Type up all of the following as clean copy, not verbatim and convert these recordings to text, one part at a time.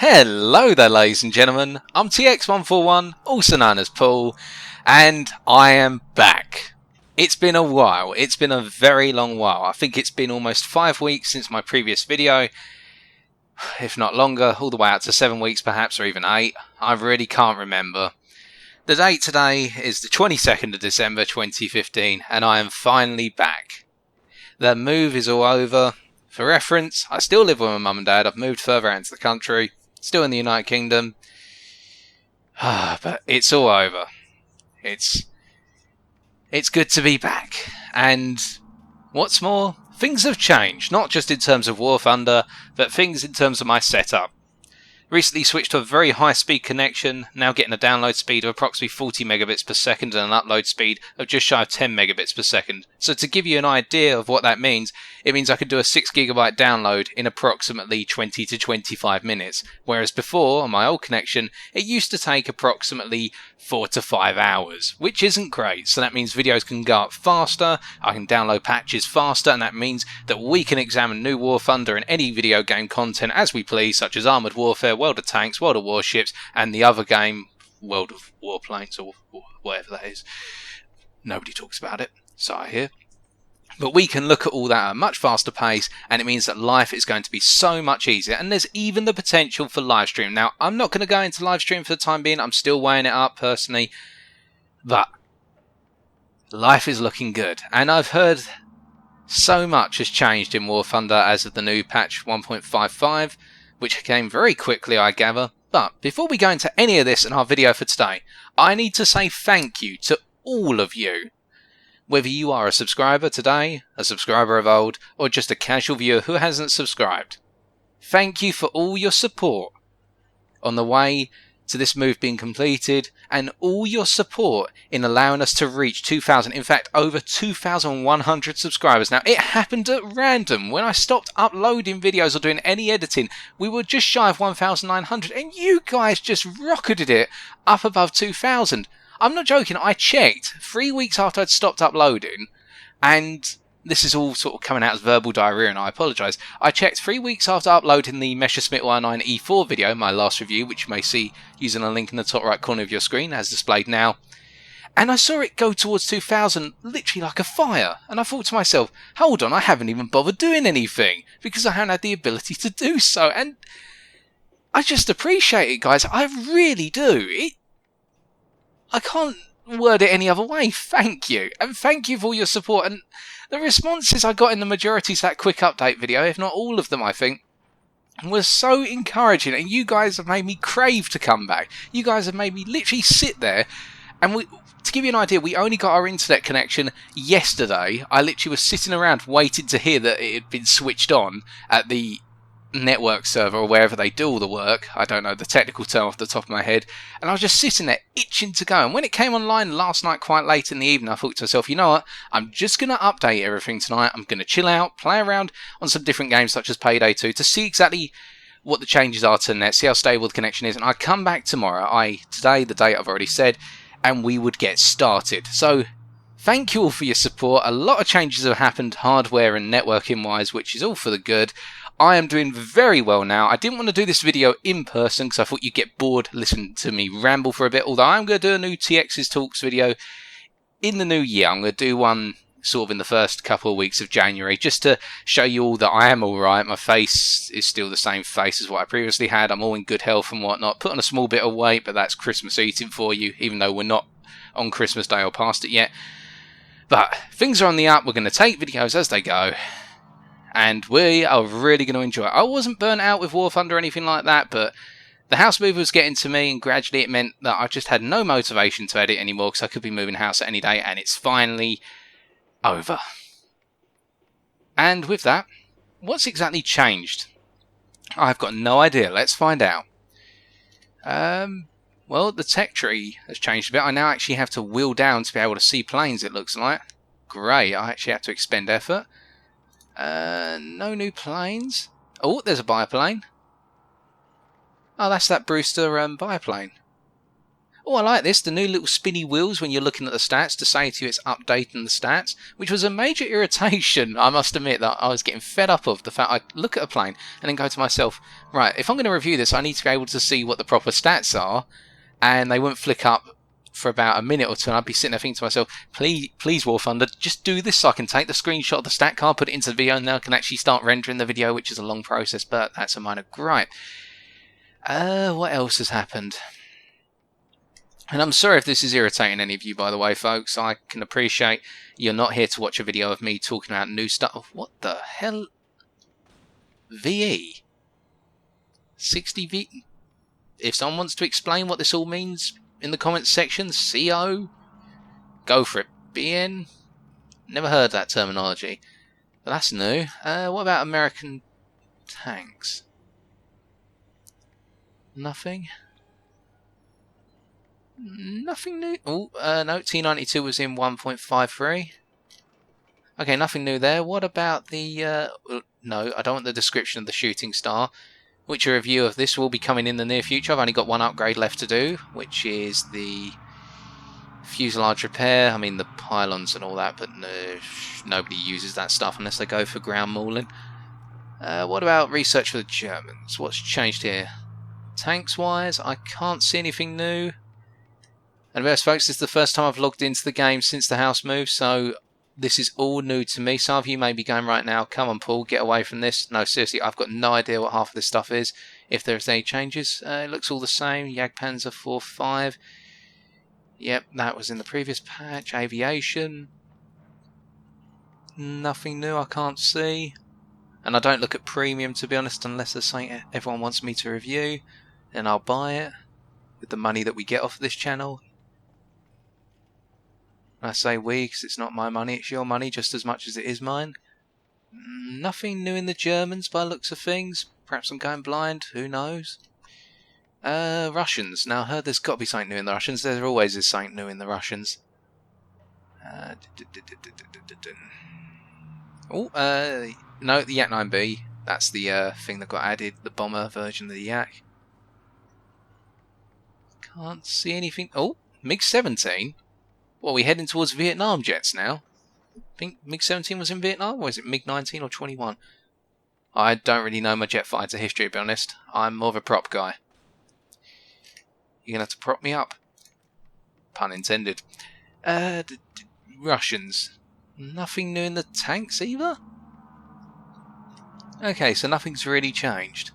Hello there, ladies and gentlemen. I'm TX141, also known as Paul, and I am back. It's been a while. It's been a very long while. I think it's been almost 5 weeks since my previous video, if not longer, all the way out to 7 weeks perhaps, or even 8. I really can't remember. The date today is the 22nd of December 2015, and I am finally back. The move is all over. For reference, I still live with my mum and dad. I've moved further out into the country, still in the United Kingdom. But it's all over. It's good to be back. And what's more, things have changed, not just in terms of War Thunder, but things in terms of my setup. Recently switched to a very high speed connection, now getting a download speed of approximately 40 megabits per second and an upload speed of just shy of 10 megabits per second. So to give you an idea of what that means, it means I could do a 6 gigabyte download in approximately 20 to 25 minutes, whereas before, on my old connection, it used to take approximately 4 to 5 hours, which isn't great. So that means videos can go up faster, I can download patches faster, and that means that we can examine new War Thunder and any video game content as we please, such as Armoured Warfare, World of Tanks, World of Warships, and the other game, World of Warplanes, or whatever that is. Nobody talks about it, so I hear. But we can look at all that at a much faster pace, and it means that life is going to be so much easier, and there's even the potential for live stream. Now, I'm not going to go into live stream for the time being, I'm still weighing it up personally, but life is looking good, and I've heard so much has changed in War Thunder as of the new patch 1.55, which came very quickly, I gather. But before we go into any of this in our video for today, I need to say thank you to all of you. Whether you are a subscriber today, a subscriber of old, or just a casual viewer who hasn't subscribed. Thank you for all your support on the way to this move being completed, and all your support in allowing us to reach 2,000, in fact over 2,100 subscribers. Now, it happened at random. When I stopped uploading videos or doing any editing, we were just shy of 1,900, and you guys just rocketed it up above 2,000. I'm not joking, I checked 3 weeks after I'd stopped uploading, and this is all sort of coming out as verbal diarrhea, and I apologise. I checked 3 weeks after uploading the Messerschmitt 109 E4 video, my last review, which you may see using a link in the top right corner of your screen, as displayed now, and I saw it go towards 2,000 literally like a fire, and I thought to myself, hold on, I haven't even bothered doing anything, because I haven't had the ability to do so, and I just appreciate it, guys, I really do. I can't word it any other way. Thank you. And thank you for all your support. And the responses I got in the majority to that quick update video, if not all of them, I think, was so encouraging. And you guys have made me crave to come back. You guys have made me literally sit there. And to give you an idea, we only got our internet connection yesterday. I literally was sitting around waiting to hear that it had been switched on at the network server or wherever they do all the work. I don't know the technical term off the top of my head, and I was just sitting there itching to go. And when it came online last night quite late in the evening, I thought to myself, you know what, I'm just going to update everything tonight. I'm going to chill out, play around on some different games such as Payday 2 to see exactly what the changes are to the net, see how stable the connection is, and I'd come back tomorrow, today, the date I've already said, and we would get started. So thank you all for your support. A lot of changes have happened hardware and networking wise, which is all for the good. I am doing very well now. I didn't want to do this video in person because I thought you'd get bored listening to me ramble for a bit, although I'm going to do a new TX's Talks video in the new year. I'm going to do one sort of in the first couple of weeks of January just to show you all that I am alright. My face is still the same face as what I previously had. I'm all in good health and whatnot. Put on a small bit of weight, but that's Christmas eating for you, even though we're not on Christmas Day or past it yet. But things are on the up. We're going to take videos as they go, and we are really going to enjoy it. I wasn't burnt out with War Thunder or anything like that, but the house move was getting to me, and gradually it meant that I just had no motivation to edit anymore because I could be moving house at any day, and it's finally over. And with that, what's exactly changed? I've got no idea. Let's find out. Well, the tech tree has changed a bit. I now actually have to wheel down to be able to see planes, it looks like. Great, I actually have to expend effort. No new planes. Oh, there's a biplane. Oh, that's that Brewster biplane. Oh, I like this, the new little spinny wheels when you're looking at the stats to say to you it's updating the stats, which was a major irritation, I must admit, that I was getting fed up of the fact I look at a plane and then go to myself, right, if I'm going to review this, I need to be able to see what the proper stats are, and they wouldn't flick up for about a minute or two, and I'd be sitting there thinking to myself, please War Thunder, just do this so I can take the screenshot of the stat card, put it into the video, and then I can actually start rendering the video, which is a long process, but that's a minor gripe. What else has happened? And I'm sorry if this is irritating any of you, by the way, folks. I can appreciate you're not here to watch a video of me talking about new stuff. What the hell? VE? 60 V? If someone wants to explain what this all means in the comments section, CO? Go for it. BN? Never heard that terminology. But that's new. What about American tanks? Nothing? Nothing new. Oh, no, T92 was in 1.53. Okay, nothing new there. What about the... no, I don't want the description of the shooting star, which a review of this will be coming in the near future. I've only got one upgrade left to do, which is the fuselage repair. I mean, the pylons and all that, but no, nobody uses that stuff unless they go for ground mauling. What about research for the Germans? What's changed here? Tanks-wise, I can't see anything new. And best folks, this is the first time I've logged into the game since the house move, so this is all new to me. Some of you may be going right now, come on Paul, get away from this. No, seriously, I've got no idea what half of this stuff is, if there's any changes. It looks all the same. Jagdpanzer 4.5. Yep, that was in the previous patch. Aviation. Nothing new I can't see. And I don't look at premium, to be honest, unless there's something everyone wants me to review. Then I'll buy it with the money that we get off this channel. I say we because it's not my money, it's your money just as much as it is mine. Nothing new in the Germans by the looks of things. Perhaps I'm going blind, who knows. Russians. Now I heard there's got to be something new in the Russians. There always is something new in the Russians. No, the Yak 9B. That's the thing that got added, the bomber version of the Yak. Can't see anything. Oh, MiG-17? Well, are we heading towards Vietnam jets now? I think MiG-17 was in Vietnam, or is it MiG-19 or 21? I don't really know my jet fighter history, to be honest. I'm more of a prop guy. You're going to have to prop me up. Pun intended. Russians. Nothing new in the tanks either? Okay, so nothing's really changed.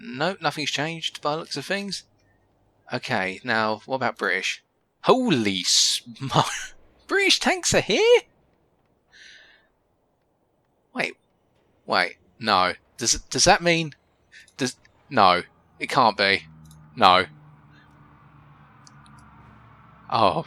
Nope, nothing's changed by the looks of things. Okay, now, what about British? Holy smoke! British tanks are here? Wait, no. Does that mean... No, it can't be. No. Oh.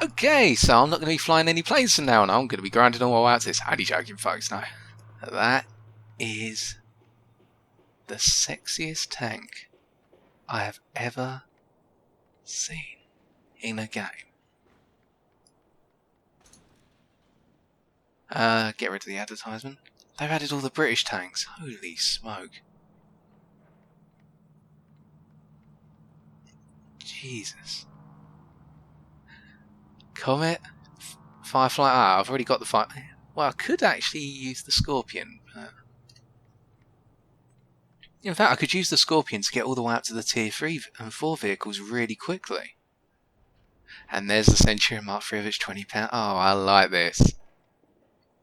Okay, so I'm not going to be flying any planes from now on. I'm going to be grinding all the way out to this. Only joking, folks. No. That is the sexiest tank I have ever seen in a game. Get rid of the advertisement. They've added all the British tanks. Holy smoke. Jesus. Comet? Firefly? Ah, I've already got the Firefly. Well, I could actually use the Scorpion. In fact, I could use the Scorpion to get all the way up to the Tier 3 and 4 vehicles really quickly. And there's the Centurion Mark III of its £20. Oh, I like this.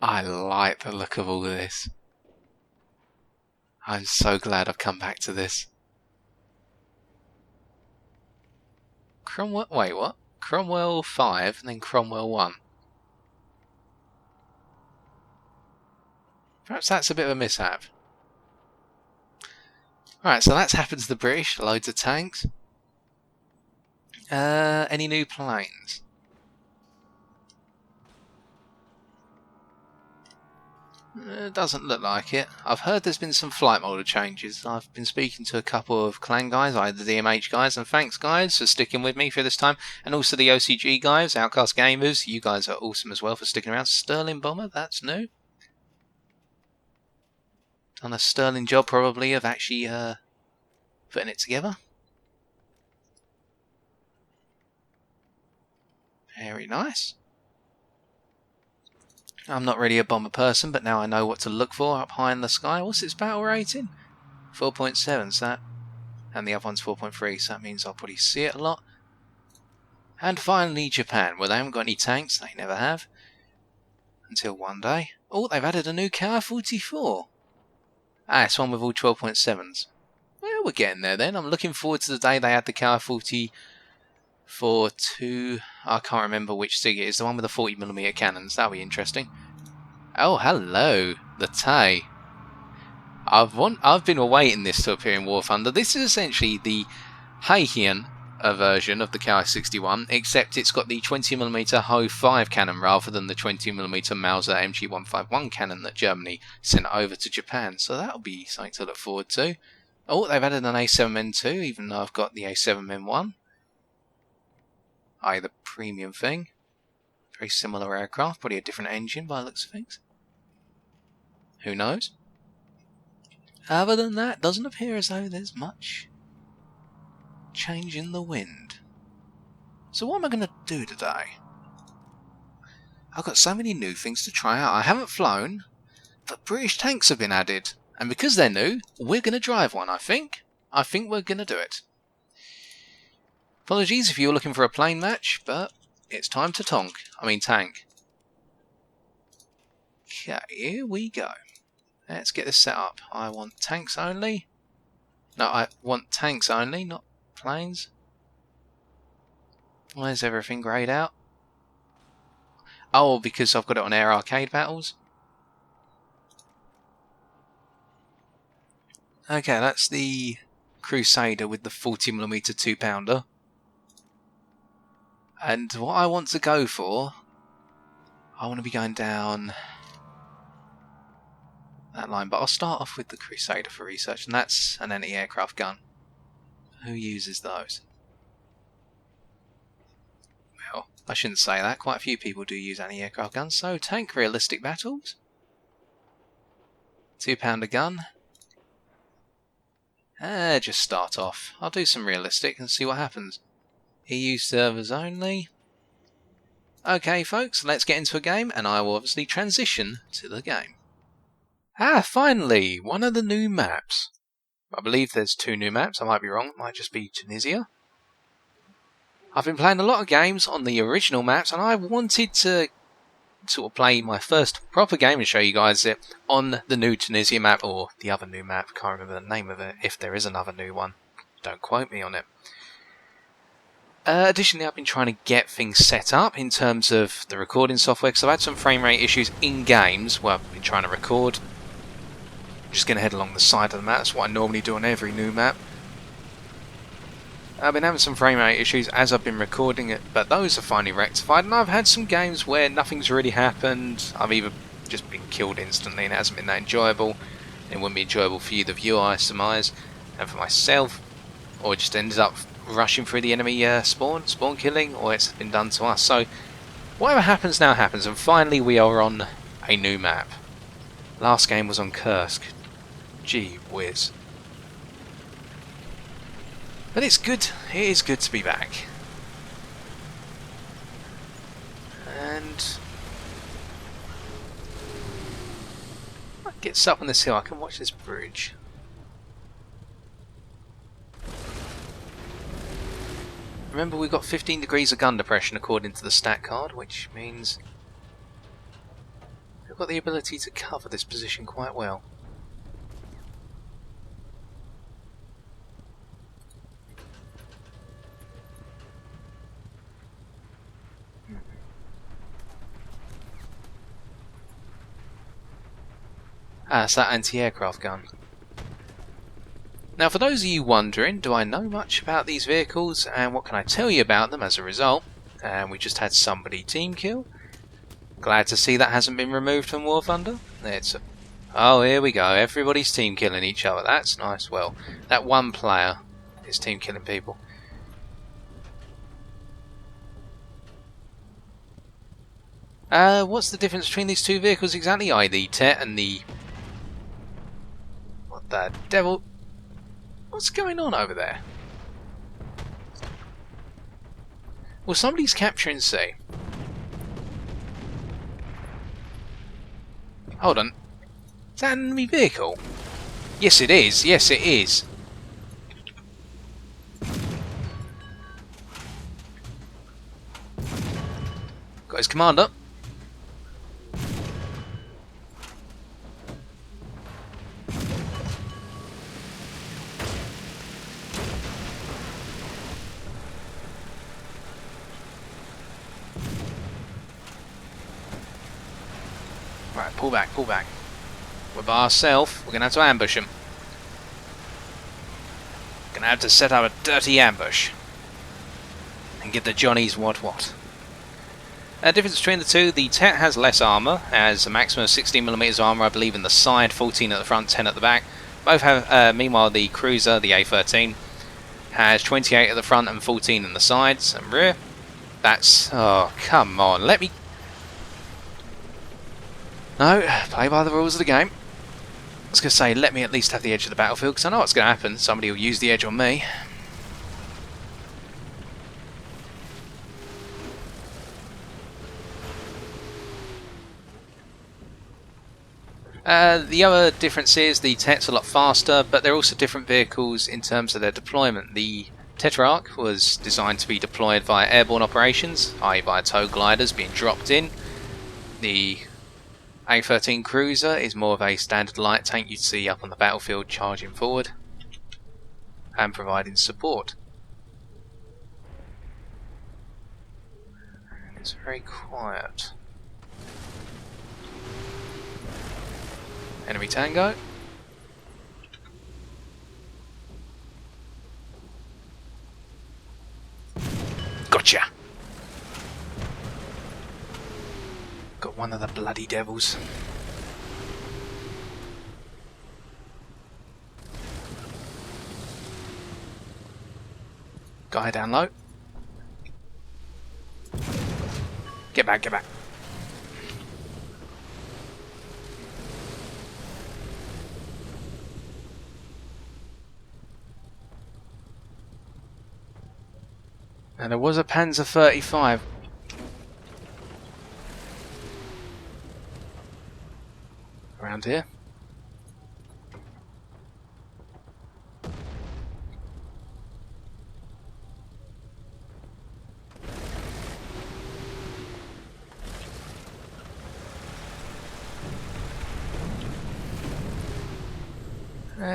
I like the look of all of this. I'm so glad I've come back to this. Cromwell... Wait, what? Cromwell 5 and then Cromwell 1. Perhaps that's a bit of a mishap. Right, so that's happened to the British. Loads of tanks. Any new planes? It doesn't look like it. I've heard there's been some flight model changes. I've been speaking to a couple of clan guys, either the DMH guys, and thanks guys for sticking with me for this time. And also the OCG guys, Outcast Gamers, you guys are awesome as well for sticking around. Sterling Bomber, that's new. Done a sterling job probably of actually putting it together. Very nice. I'm not really a bomber person, but now I know what to look for up high in the sky. What's its battle rating? 4.7, so that, and the other one's 4.3, so that means I'll probably see it a lot. And finally Japan. Well, they haven't got any tanks, they never have. Until one day. Oh, they've added a new KI-44. Ah, it's one with all 12.7s. Well, we're getting there then. I'm looking forward to the day they add the KI-44 to... I can't remember which SIG it is. The one with the 40mm cannons. That'll be interesting. Oh, hello. The Tay. I've been awaiting this to appear in War Thunder. This is essentially the Heian version of the KI-61, except it's got the 20mm Ho-5 cannon rather than the 20mm Mauser MG151 cannon that Germany sent over to Japan. So that'll be something to look forward to. Oh, they've added an A7M2, even though I've got the A7M1. The premium thing. Very similar aircraft, probably a different engine by the looks of things. Who knows? Other than that, doesn't appear as though there's much change in the wind. So what am I going to do today? I've got so many new things to try out. I haven't flown, but British tanks have been added. And because they're new, we're going to drive one, I think. I think we're going to do it. Apologies if you're looking for a plane match, but it's time to tank. Okay, here we go. Let's get this set up. I want tanks only. No, I want tanks only, not planes. Why is everything greyed out? Oh, because I've got it on Air Arcade Battles. Okay, that's the Crusader with the 40mm 2-pounder. And what I want to go for, I want to be going down that line, but I'll start off with the Crusader for research, and that's an anti-aircraft gun. Who uses those? Well, I shouldn't say that. Quite a few people do use anti-aircraft guns. So, tank realistic battles. 2-pounder gun. Just start off. I'll do some realistic and see what happens. EU servers only. Okay, folks, let's get into a game, and I will obviously transition to the game. Finally, one of the new maps. I believe there's 2 new maps. I might be wrong. It might just be Tunisia. I've been playing a lot of games on the original maps, and I wanted to sort of play my first proper game and show you guys it on the new Tunisia map, or the other new map. Can't remember the name of it, if there is another new one. Don't quote me on it. Additionally, I've been trying to get things set up in terms of the recording software, because I've had some frame rate issues in games where I've been trying to record. Just going to head along the side of the map. That's what I normally do on every new map. I've been having some frame rate issues as I've been recording it, but those are finally rectified, and I've had some games where nothing's really happened. I've either just been killed instantly and it hasn't been that enjoyable. It wouldn't be enjoyable for you, the viewer, I surmise, and for myself, or it just ended up rushing through the enemy spawn killing, or it's been done to us. So whatever happens now happens, and finally we are on a new map. Last game was on Kursk. Gee whiz. But it's good, it is good to be back. And I get stuck on this hill, I can watch this bridge. Remember, we've got 15 degrees of gun depression according to the stat card, which means we've got the ability to cover this position quite well. It's that anti-aircraft gun. Now, for those of you wondering, do I know much about these vehicles and what can I tell you about them as a result? And we just had somebody team kill. Glad to see that hasn't been removed from War Thunder. Oh, here we go. Everybody's team killing each other. That's nice. Well, that one player is team killing people. What's the difference between these two vehicles exactly? The Tet and the... What the devil? What's going on over there? Well, somebody's capturing C. Hold on. Is that an enemy vehicle? Yes, it is. Yes, it is. Got his commander. Right, pull back, pull back. We're by ourselves. We're going to have to ambush him. Going to have to set up a dirty ambush. And give the Johnnies what. Difference between the two, the Tet has less armour, has a maximum of 16mm armour, I believe, in the side, 14 at the front, 10 at the back. Both have, meanwhile, the Cruiser, the A13, has 28 at the front and 14 in the sides and rear. That's... oh, come on, let me... No, play by the rules of the game. I was going to say, let me at least have the edge of the battlefield, because I know what's going to happen. Somebody will use the edge on me. The other difference is the Tet's a lot faster, but they're also different vehicles in terms of their deployment. The Tetrarch was designed to be deployed via airborne operations, i.e. via tow gliders being dropped in. The A13 Cruiser is more of a standard light tank you'd see up on the battlefield charging forward and providing support. And it's very quiet. Enemy Tango. Gotcha! Got one of the bloody devils. Guy down low. Get back, get back. And there was a Panzer 35. Around here.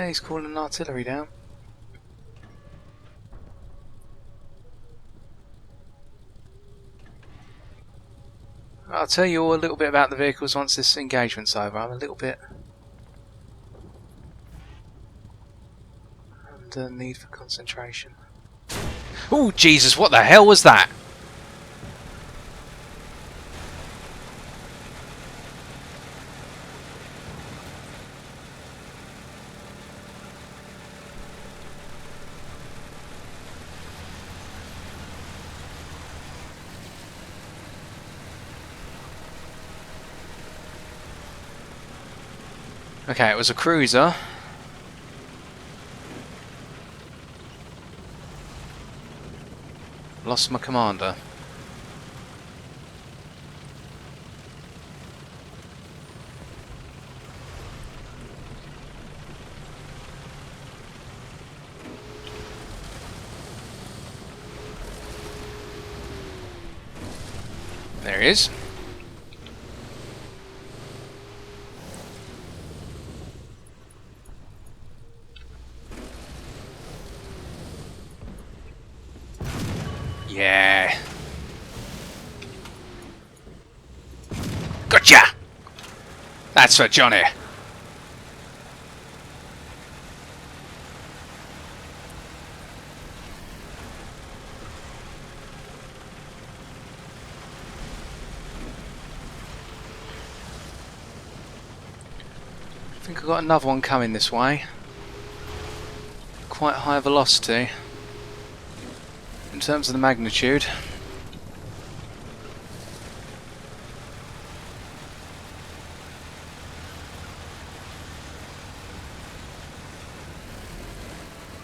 He's calling artillery down. I'll tell you all a little bit about the vehicles once this engagement's over. I'm a little bit under need for concentration. Oh Jesus, what the hell was that? Okay, it was a cruiser. Lost my commander. There he is. Yeah. Gotcha! That's for Johnny. think I've got another one coming this way. Quite high velocity in terms of the magnitude.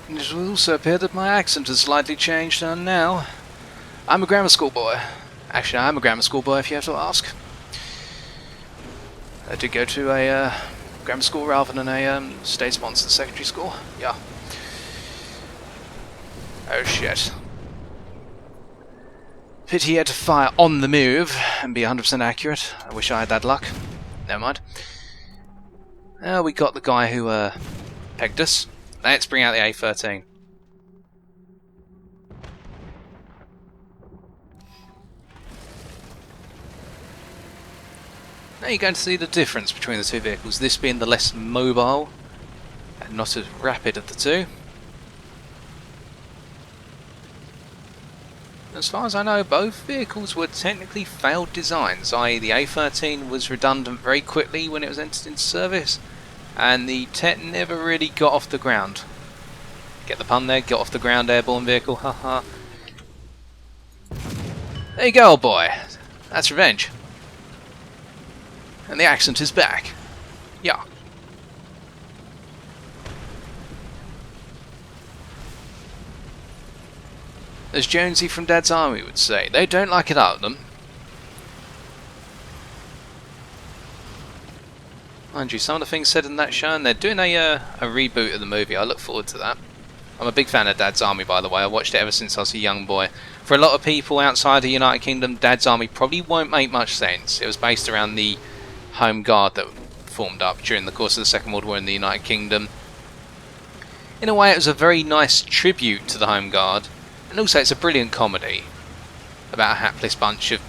And it will also appear that my accent has slightly changed, and now I'm a grammar school boy. Actually, I'm a grammar school boy if you have to ask. I did go to a grammar school rather than a state-sponsored secondary school. Yeah. Oh shit. Pity he had to fire on the move and be 100% accurate. I wish I had that luck. Never mind. We got the guy who pegged us. Let's bring out the A13. Now you're going to see the difference between the two vehicles, this being the less mobile and not as rapid of the two. As far as I know, both vehicles were technically failed designs, i.e. the A13 was redundant very quickly when it was entered into service, and the Tet never really got off the ground. Get the pun there, got off the ground airborne vehicle, haha. There you go, old boy. That's revenge. And the accent is back. Yeah. As Jonesy from Dad's Army would say, they don't like it out of them. Mind you, some of the things said in that show, and they're doing a reboot of the movie. I look forward to that. I'm a big fan of Dad's Army, by the way. I watched it ever since I was a young boy. For a lot of people outside the United Kingdom, Dad's Army probably won't make much sense. It was based around the Home Guard that formed up during the course of the Second World War in the United Kingdom. In a way, it was a very nice tribute to the Home Guard, and also it's a brilliant comedy about a hapless bunch of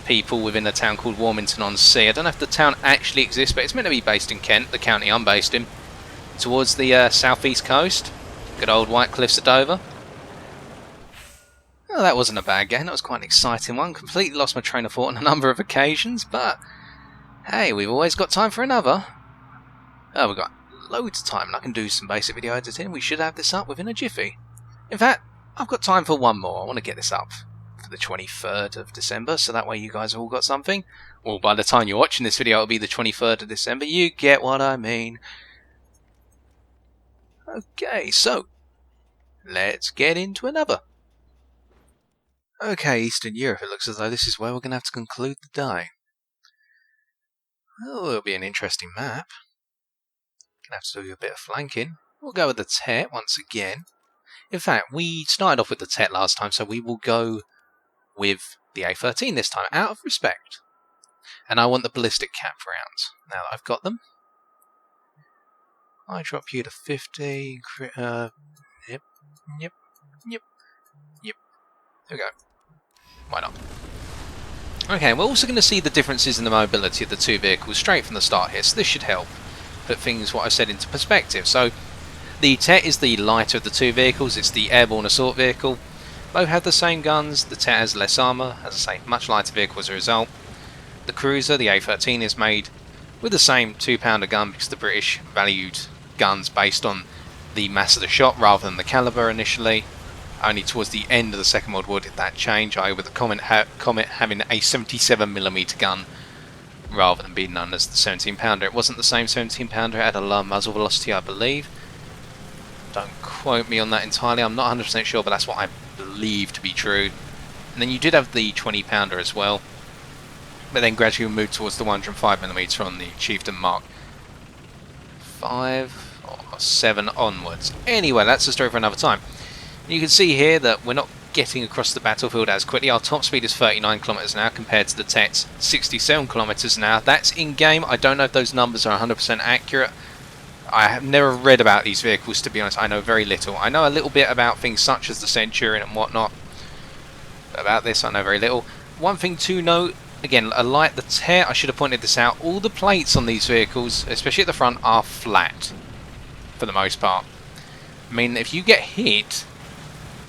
people within a town called Warmington-on-Sea. I don't know if the town actually exists, but it's meant to be based in Kent, the county I'm based in, towards the southeast coast. Good old White Cliffs of Dover. Well, that wasn't a bad game, that was quite an exciting one. Completely lost my train of thought on a number of occasions, but hey, we've always got time for another. Oh, we've got loads of time and I can do some basic video editing. We should have this up within a jiffy. In fact, I've got time for one more. I want to get this up for the 23rd of December, so that way you guys have all got something. Well, by the time you're watching this video, it'll be the 23rd of December. You get what I mean. Okay, so let's get into another. Okay, Eastern Europe, it looks as though this is where we're going to have to conclude the day. Oh, it'll be an interesting map. Gonna have to do a bit of flanking. We'll go with the Tet once again. In fact, we started off with the Tet last time, so we will go with the A13 this time, out of respect. And I want the ballistic cap rounds, now that I've got them. I drop you to 50. Yep. There we go. Why not? Okay, we're also going to see the differences in the mobility of the two vehicles straight from the start here, so this should help put things, what I said, into perspective. So, the Tet is the lighter of the two vehicles, it's the airborne assault vehicle. Both have the same guns, the Tet has less armour, as I say, much lighter vehicle as a result. The cruiser, the A13, is made with the same 2-pounder gun because the British valued guns based on the mass of the shot rather than the calibre initially. Only towards the end of the Second World War did that change, i.e. with the Comet having a 77mm gun rather than being known as the 17-pounder. It wasn't the same 17-pounder, it had a lower muzzle velocity, I believe. Don't quote me on that entirely, I'm not 100% sure, but that's what I believe to be true. And then you did have the 20-pounder as well, but then gradually moved towards the 105mm on the Chieftain Mark 5 or 7 onwards. Anyway, that's a story for another time. You can see here that we're not getting across the battlefield as quickly. Our top speed is 39 km an hour compared to the Tet's 67 km an hour. That's in-game. I don't know if those numbers are 100% accurate. I have never read about these vehicles, to be honest. I know very little. I know a little bit about things such as the Centurion and whatnot. But about this, I know very little. One thing to note, again, like the Tet, I should have pointed this out, all the plates on these vehicles, especially at the front, are flat for the most part. I mean, if you get hit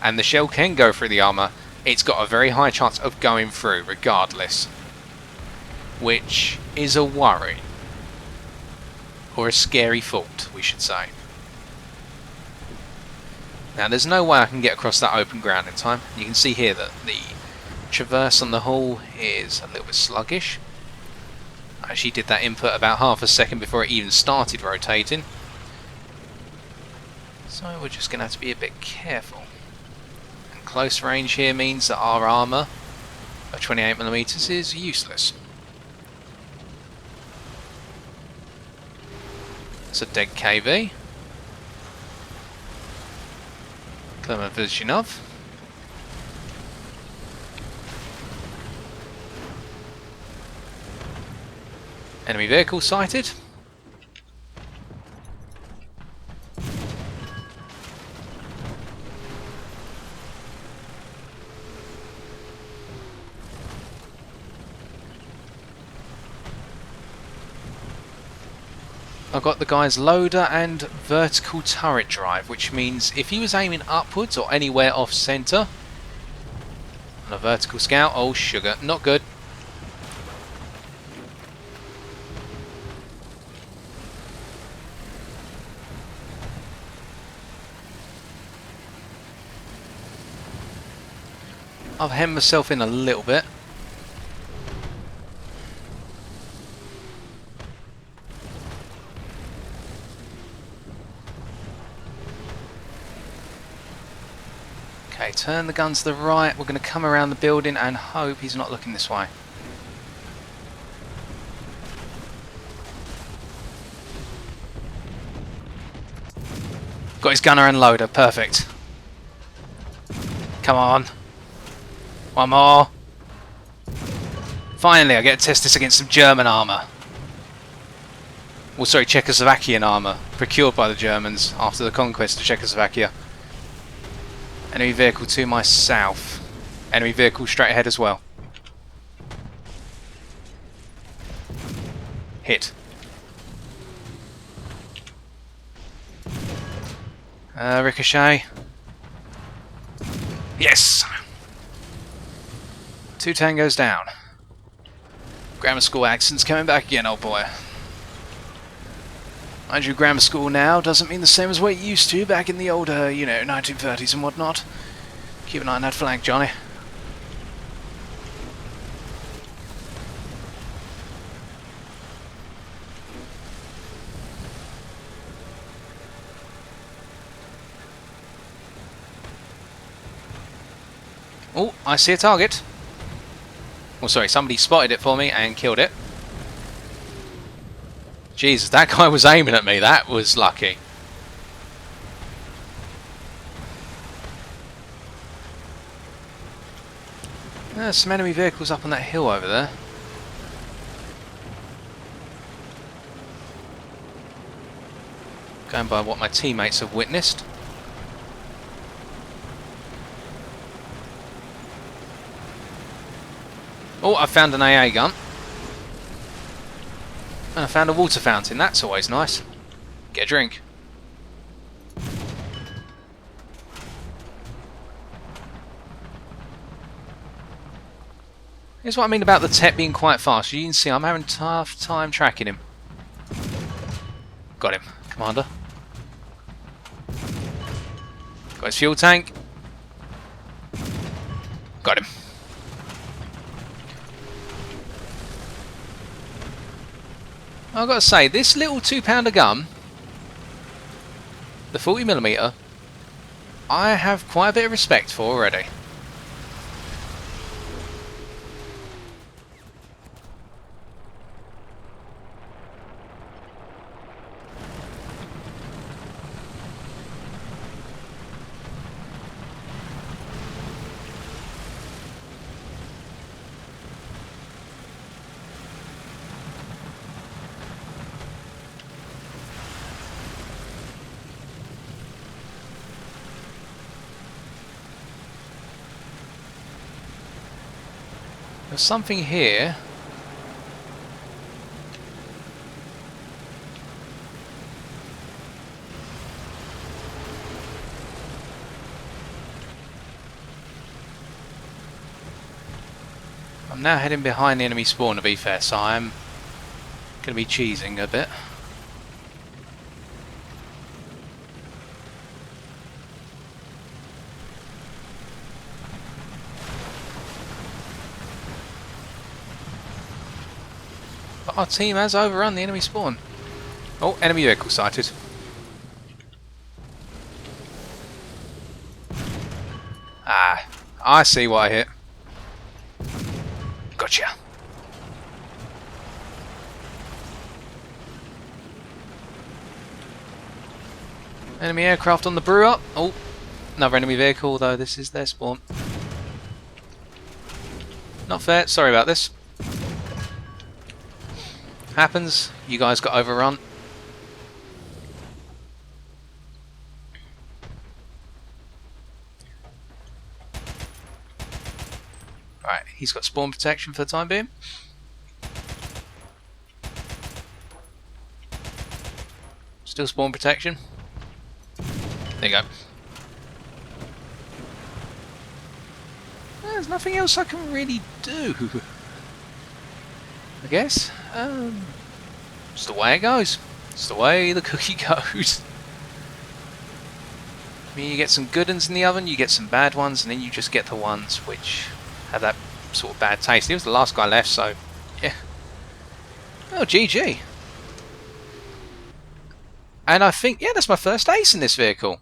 and the shell can go through the armour, it's got a very high chance of going through regardless, which is a worry. Or a scary thought, we should say. Now there's no way I can get across that open ground in time. You can see here that the traverse on the hull is a little bit sluggish. I actually did that input about half a second before it even started rotating. So we're just going to have to be a bit careful. And close range here means that our armour of 28mm is useless. It's a dead KV. Clement Vizhinov. Enemy vehicle sighted. I've got the guy's loader and vertical turret drive, which means if he was aiming upwards or anywhere off centre on a vertical scout, oh sugar, not good. I've hemmed myself in a little bit. Okay, turn the gun to the right. We're going to come around the building and hope he's not looking this way. Got his gunner and loader, perfect. Come on. One more. Finally, I get to test this against some German armour. Well, sorry, Czechoslovakian armour, procured by the Germans after the conquest of Czechoslovakia. Enemy vehicle to my south. Enemy vehicle straight ahead as well. Hit. Ricochet. Yes! 2 tangos down. Grammar school accent's coming back again, old boy. Mind you, grammar school now doesn't mean the same as what it used to back in the older, you know, 1930s and whatnot. Keep an eye on that flank, Johnny. Oh, I see a target. Oh, sorry, somebody spotted it for me and killed it. Jesus, that guy was aiming at me. That was lucky. There's some enemy vehicles up on that hill over there. Going by what my teammates have witnessed. Oh, I found an AA gun. And I found a water fountain, that's always nice. Get a drink. Here's what I mean about the Tet being quite fast. You can see I'm having a tough time tracking him. Got him, Commander. Got his fuel tank. Got him. I've got to say, this little 2-pounder gun, the 40mm, I have quite a bit of respect for already. There's something here. I'm now heading behind the enemy spawn, to be fair, so I'm going to be cheesing a bit. But our team has overrun the enemy spawn. Oh, enemy vehicle sighted. Ah, I see what I hit. Gotcha. Enemy aircraft on the brew up. Oh, another enemy vehicle, though this is their spawn. Not fair, sorry about this. Happens, you guys got overrun. Right, he's got spawn protection for the time being. Still spawn protection. There you go. There's nothing else I can really do, I guess. It's the way it goes. It's the way the cookie goes. I mean, you get some good ones in the oven, you get some bad ones, and then you just get the ones which have that sort of bad taste. He was the last guy left, so yeah. Oh, GG. And I think, yeah, that's my first ace in this vehicle.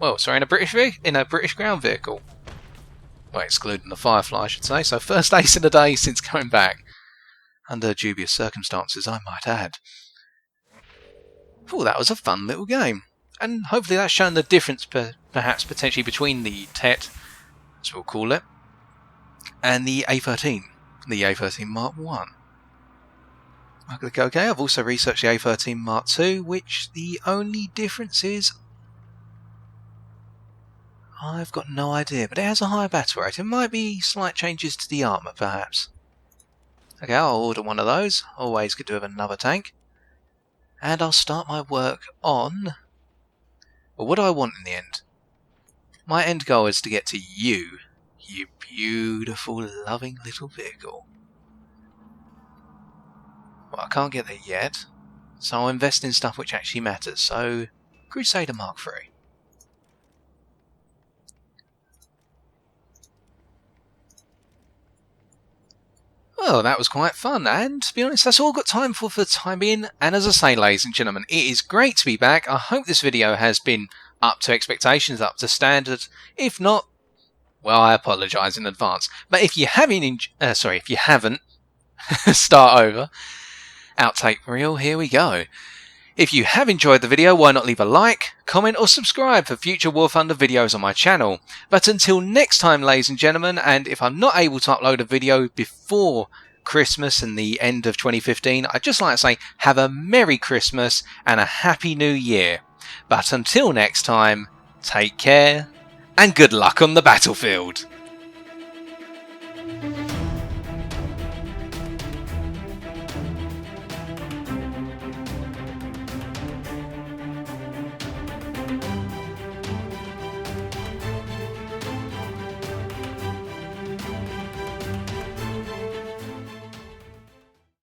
Well, sorry, in a British ground vehicle. Well, excluding the Firefly, I should say. So first ace in a day since coming back. Under dubious circumstances, I might add. Oh, that was a fun little game. And hopefully that's shown the difference, perhaps, potentially between the Tet, as we'll call it, and the A13. The A13 Mark 1. I click OK. I've also researched the A13 Mark II, which the only difference is I've got no idea, but it has a higher battle rate. It might be slight changes to the armour, perhaps. Okay, I'll order one of those. Always good to have another tank. And I'll start my work on... Well, what do I want in the end? My end goal is to get to you, you beautiful, loving little vehicle. Well, I can't get there yet, so I'll invest in stuff which actually matters. So, Crusader Mark III. Well, that was quite fun, and to be honest, that's all I've got time for the time being. And as I say, ladies and gentlemen, it is great to be back. I hope this video has been up to expectations, up to standard. If not, well, I apologise in advance. But if you haven't, start over. Outtake reel, here we go. If you have enjoyed the video, why not leave a like, comment or subscribe for future War Thunder videos on my channel. But until next time, ladies and gentlemen, and if I'm not able to upload a video before Christmas and the end of 2015, I'd just like to say have a Merry Christmas and a Happy New Year. But until next time, take care and good luck on the battlefield.